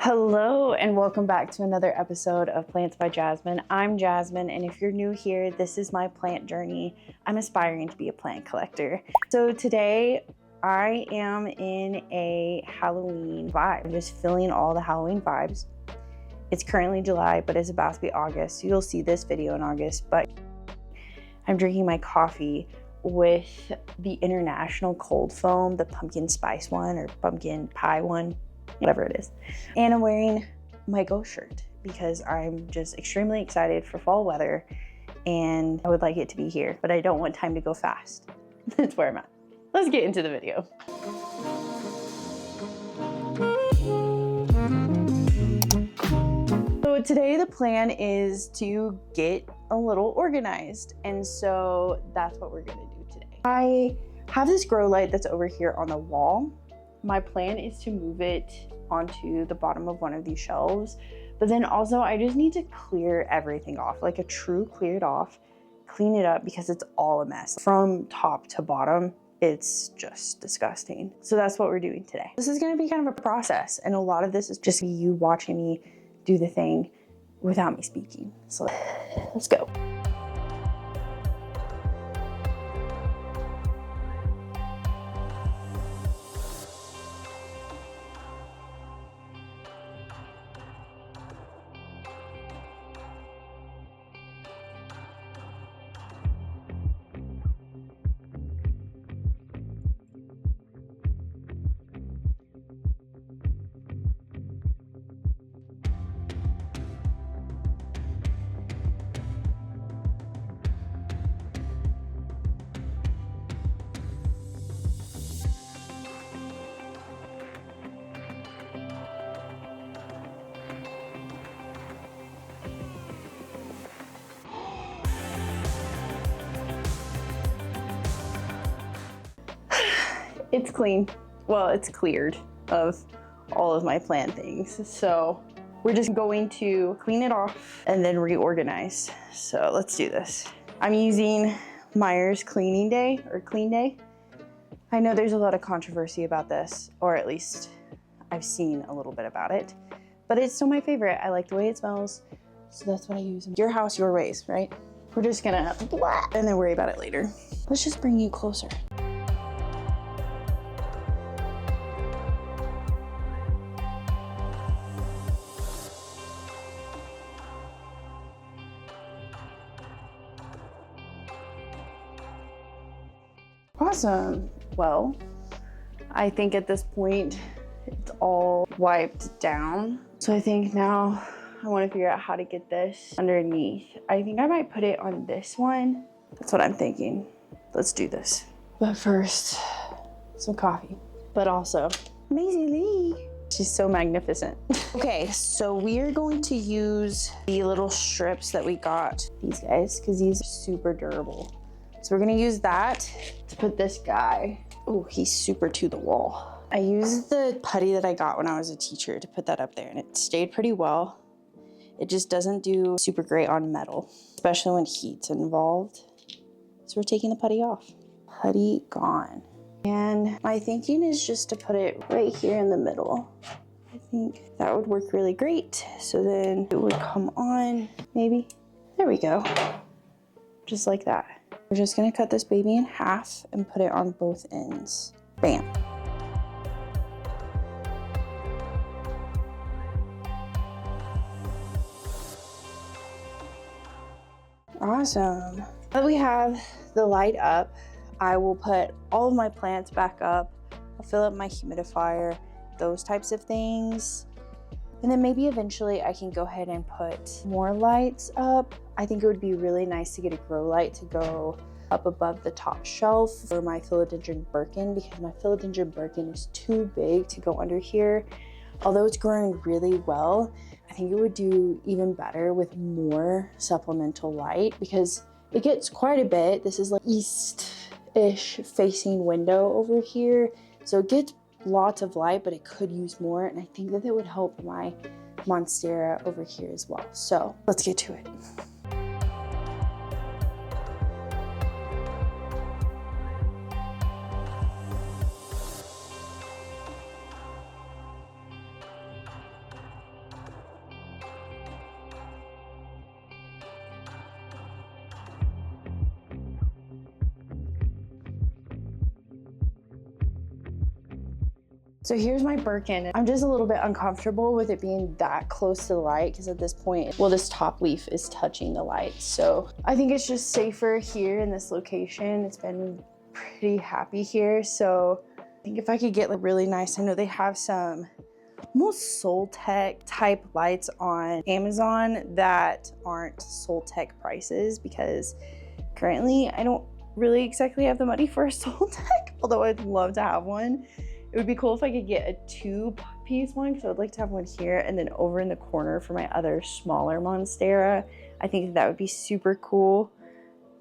Hello and welcome back to another episode of Plants by Jasmine. I'm Jasmine, and if you're new here, this is my plant journey. I'm aspiring to be a plant collector. So today I am in a Halloween vibe. I'm just feeling all the Halloween vibes. It's currently July, but it's about to be August. So you'll see this video in August, but I'm drinking my coffee with the International Cold Foam, the pumpkin spice one or pumpkin pie one, whatever it is. And I'm wearing my ghost shirt because I'm just extremely excited for fall weather and I would like it to be here, but I don't want time to go fast. That's where I'm at. Let's get into the video. So today the plan is to get a little organized, and so that's what we're gonna do today. I have this grow light that's over here on the wall. My plan is to move it onto the bottom of one of these shelves, but then also I just need to clear everything off, like a true clear it off, clean it up because it's all a mess. From top to bottom, it's just disgusting. So that's what we're doing today. This is gonna be kind of a process, and a lot of this is just you watching me do the thing without me speaking. So let's go. It's clean. Well, it's cleared of all of my plant things. So we're just going to clean it off and then reorganize. So let's do this. I'm using Meyer's cleaning day or clean day. I know there's a lot of controversy about this, or at least I've seen a little bit about it, but it's still my favorite. I like the way it smells. So that's what I use. Your house, your ways, right? We're just gonna blah, and then worry about it later. Let's just bring you closer. Awesome. Well, I think at this point it's all wiped down. So I think now I want to figure out how to get this underneath. I think I might put it on this one. That's what I'm thinking. Let's do this. But first, some coffee. But also, Maisie Lee. She's so magnificent. Okay, so we are going to use the little strips that we got, these guys, because these are super durable. So we're gonna use that to put this guy. Oh, he's super to the wall. I used the putty that I got when I was a teacher to put that up there, and it stayed pretty well. It just doesn't do super great on metal, especially when heat's involved. So we're taking the putty off. Putty gone. And my thinking is just to put it right here in the middle. I think that would work really great. So then it would come on, maybe. There we go. Just like that. We're just gonna cut this baby in half and put it on both ends. Bam. Awesome. Now we have the light up, I will put all of my plants back up. I'll fill up my humidifier, those types of things. And then maybe eventually I can go ahead and put more lights up. I think it would be really nice to get a grow light to go up above the top shelf for my philodendron Birkin, because my philodendron Birkin is too big to go under here. Although it's growing really well, I think it would do even better with more supplemental light because it gets quite a bit. This is like east-ish facing window over here. So it gets lots of light, but it could use more. And I think that it would help my monstera over here as well. So let's get to it. So here's my Birkin. I'm just a little bit uncomfortable with it being that close to the light because at this point, well, this top leaf is touching the light. So I think it's just safer here in this location. It's been pretty happy here. So I think if I could get like really nice, I know they have some almost Soltech type lights on Amazon that aren't Soltech prices, because currently I don't really exactly have the money for a Soltech, although I'd love to have one. It would be cool if I could get a 2-piece one, because I would like to have one here and then over in the corner for my other smaller Monstera. I think that would be super cool,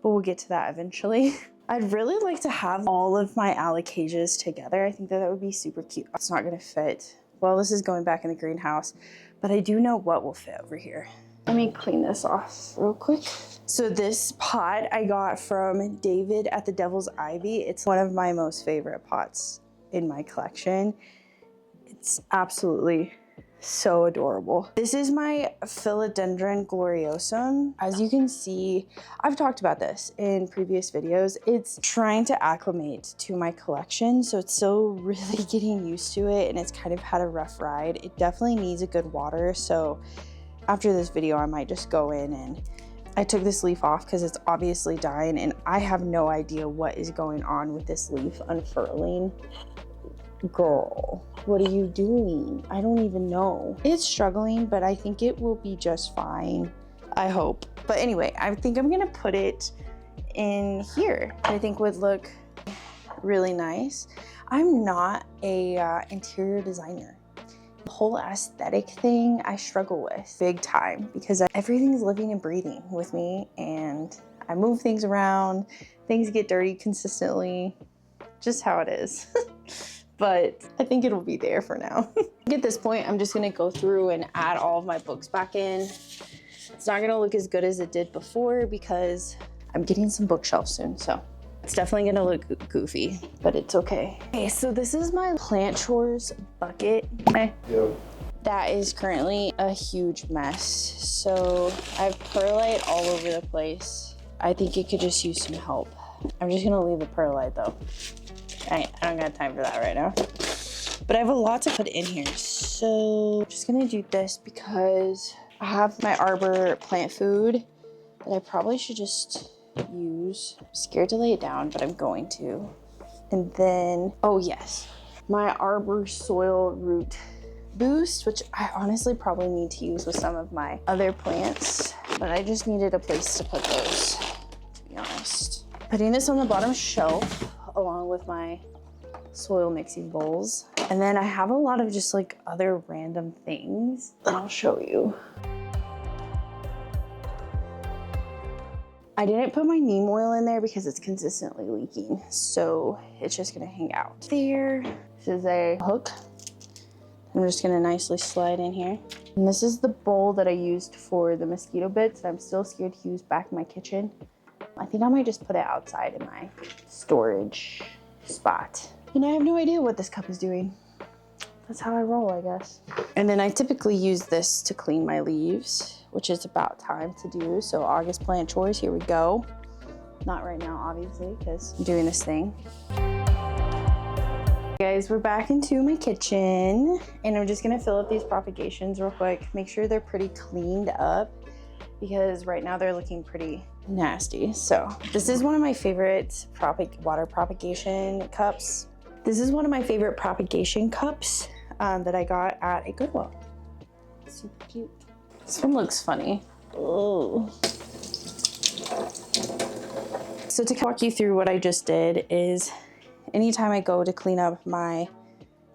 but we'll get to that eventually. I'd really like to have all of my alocasias together. I think that that would be super cute. It's not gonna fit. Well, this is going back in the greenhouse, but I do know what will fit over here. Let me clean this off real quick. So this pot I got from David at the Devil's Ivy. It's one of my most favorite pots in my collection. It's absolutely so adorable. This is my Philodendron gloriosum. As you can see, I've talked about this in previous videos. It's trying to acclimate to my collection, so it's still really getting used to it, and it's kind of had a rough ride. It definitely needs a good water, so after this video, I might just go in and I took this leaf off because it's obviously dying, and I have no idea what is going on with this leaf unfurling. Girl, what are you doing? I don't even know. It's struggling, but I think it will be just fine. I hope. But anyway, I think I'm gonna put it in here. I think would look really nice. I'm not a interior designer. The whole aesthetic thing I struggle with big time, because everything's living and breathing with me, and I move things around, things get dirty consistently, just how it is. But I think it'll be there for now. At this point, I'm just gonna go through and add all of my books back in. It's not gonna look as good as it did before because I'm getting some bookshelves soon, so it's definitely gonna look goofy, but it's okay. Okay, so this is my plant chores bucket. Yep. That is currently a huge mess. So I have perlite all over the place. I think it could just use some help. I'm just gonna leave the perlite though. I don't got time for that right now. But I have a lot to put in here. So I'm just gonna do this because I have my arbor plant food that I probably should just use. I'm scared to lay it down, but I'm going to. And then, oh yes, my arbor soil root boost, which I honestly probably need to use with some of my other plants, but I just needed a place to put those, to be honest. Putting this on the bottom shelf along with my soil mixing bowls. And then I have a lot of just like other random things that I'll show you. I didn't put my neem oil in there because it's consistently leaking, so it's just gonna hang out there. This is a hook. I'm just gonna nicely slide in here. And this is the bowl that I used for the mosquito bits that I'm still scared to use back in my kitchen. I think I might just put it outside in my storage spot. And I have no idea what this cup is doing. That's how I roll, I guess. And then I typically use this to clean my leaves, which is about time to do. So August plant chores, here we go. Not right now, obviously, because I'm doing this thing. Guys, we're back into my kitchen, and I'm just gonna fill up these propagations real quick. Make sure they're pretty cleaned up, because right now they're looking pretty nasty. So this is one of my favorite water propagation cups. This is one of my favorite propagation cups that I got at a Goodwill. Super cute. This one looks funny. Oh. So to walk you through what I just did is, anytime I go to clean up my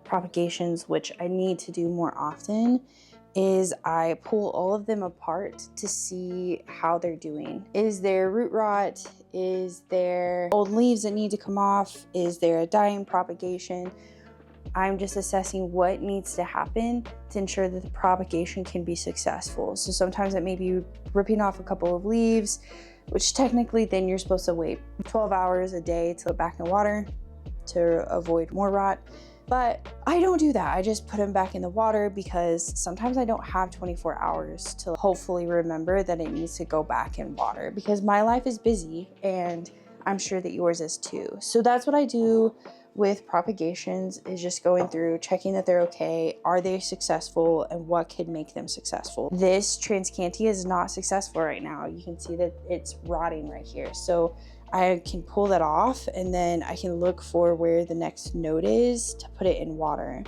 propagations, which I need to do more often, is I pull all of them apart to see how they're doing. Is there root rot? Is there old leaves that need to come off? Is there a dying propagation? I'm just assessing what needs to happen to ensure that the propagation can be successful. So sometimes it may be ripping off a couple of leaves, which technically then you're supposed to wait 12 hours a day to put back in water to avoid more rot. But I don't do that. I just put them back in the water because sometimes I don't have 24 hours to hopefully remember that it needs to go back in water, because my life is busy and I'm sure that yours is too. So that's what I do with propagations is just going through, checking that they're okay. Are they successful, and what could make them successful? This transcantia is not successful right now. You can see that it's rotting right here. So I can pull that off, and then I can look for where the next node is to put it in water.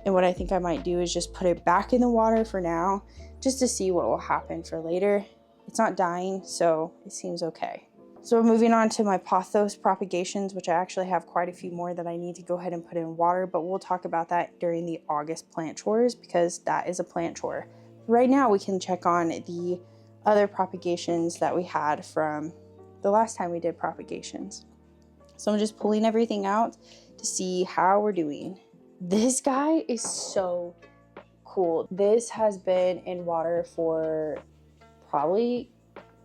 And what I think I might do is just put it back in the water for now, just to see what will happen for later. It's not dying, so it seems okay. So moving on to my pothos propagations, which I actually have quite a few more that I need to go ahead and put in water, but we'll talk about that during the August plant chores because that is a plant chore. Right now we can check on the other propagations that we had from the last time we did propagations. So I'm just pulling everything out to see how we're doing. This guy is so cool. This has been in water for probably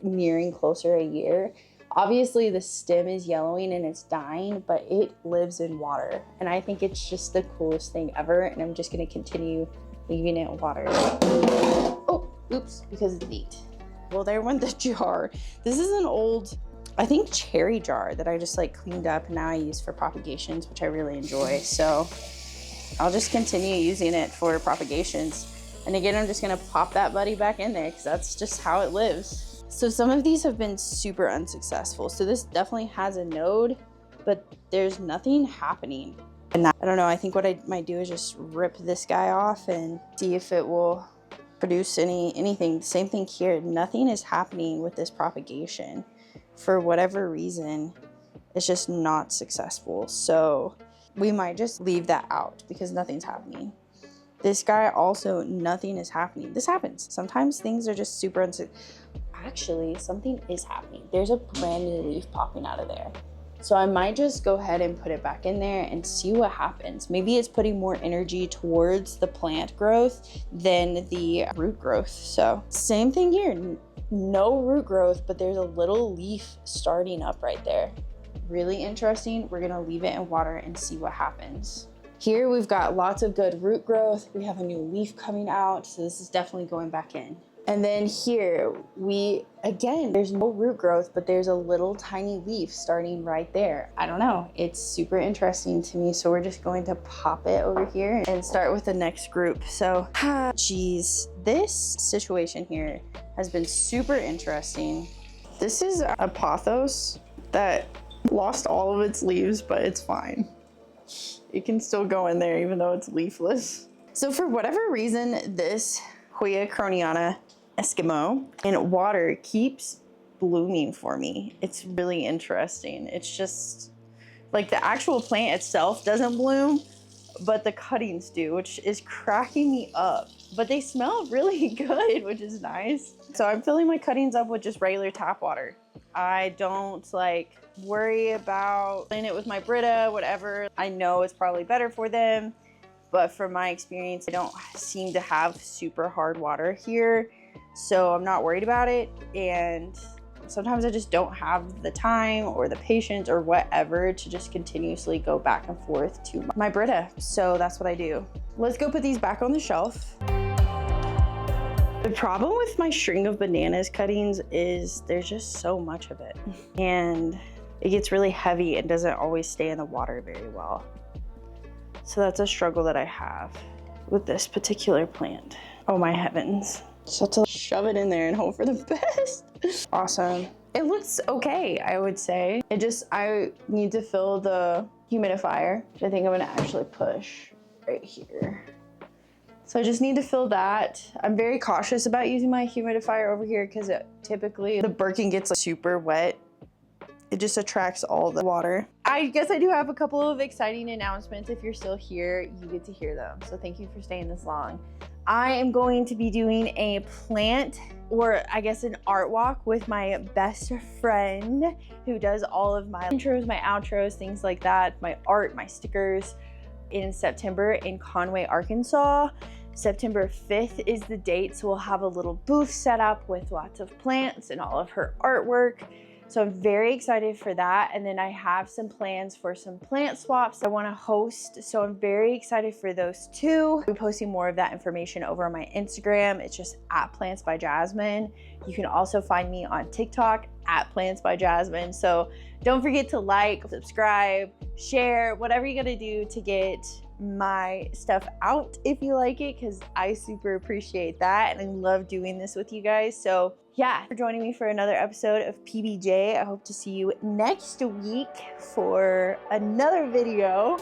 nearing closer a year. Obviously the stem is yellowing and it's dying, but it lives in water. And I think it's just the coolest thing ever. And I'm just gonna continue leaving it in water. Oh, oops, because it's neat. Well, there went the jar. This is an old, I think, cherry jar that I just like cleaned up and now I use for propagations, which I really enjoy. So I'll just continue using it for propagations. And again, I'm just gonna pop that buddy back in there because that's just how it lives. So some of these have been super unsuccessful. So this definitely has a node, but there's nothing happening. And I don't know, I think what I might do is just rip this guy off and see if it will produce anything. Same thing here, nothing is happening with this propagation. For whatever reason, it's just not successful. So we might just leave that out because nothing's happening. This guy also, nothing is happening. This happens. Sometimes things are just super unsuccessful. Actually, something is happening. There's a brand new leaf popping out of there. So I might just go ahead and put it back in there and see what happens. Maybe it's putting more energy towards the plant growth than the root growth. So same thing here, no root growth, but there's a little leaf starting up right there. Really interesting. We're gonna leave it in water and see what happens. Here we've got lots of good root growth. We have a new leaf coming out. So this is definitely going back in. And then here again, there's no root growth, but there's a little tiny leaf starting right there. I don't know, it's super interesting to me. So we're just going to pop it over here and start with the next group. So, geez, this situation here has been super interesting. This is a pothos that lost all of its leaves, but it's fine. It can still go in there even though it's leafless. So for whatever reason, this Hoya croniana Eskimo in water keeps blooming for me. It's really interesting. It's just like the actual plant itself doesn't bloom, but the cuttings do, which is cracking me up. But they smell really good, which is nice. So I'm filling my cuttings up with just regular tap water. I don't like worry about filling it with my Brita, whatever. I know it's probably better for them, but from my experience, I don't seem to have super hard water here. So I'm not worried about it. And sometimes I just don't have the time or the patience or whatever to just continuously go back and forth to my Brita. So that's what I do. Let's go put these back on the shelf. The problem with my string of bananas cuttings is there's just so much of it. And it gets really heavy and doesn't always stay in the water very well. So that's a struggle that I have with this particular plant. Oh my heavens. Just have to shove it in there and hope for the best. Awesome. It looks okay, I would say. I need to fill the humidifier, which I think I'm gonna actually push right here. So I just need to fill that. I'm very cautious about using my humidifier over here because typically the Birkin gets like super wet. It just attracts all the water. I guess I do have a couple of exciting announcements. If you're still here, you get to hear them. So thank you for staying this long. I am going to be doing a plant, or I guess an art walk with my best friend who does all of my intros, my outros, things like that, my art, my stickers, in September in Conway, Arkansas. September 5th is the date, so we'll have a little booth set up with lots of plants and all of her artwork. So I'm very excited for that. And then I have some plans for some plant swaps I want to host. So I'm very excited for those too. I'll be posting more of that information over on my Instagram. It's just at Plants by Jasmine. You can also find me on TikTok at Plants by Jasmine. So don't forget to like, subscribe, share, whatever you gotta do to get my stuff out if you like it, because I super appreciate that and I love doing this with you guys. So yeah, for joining me for another episode of PBJ. I hope to see you next week for another video.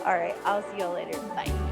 All right, I'll see y'all later. Bye.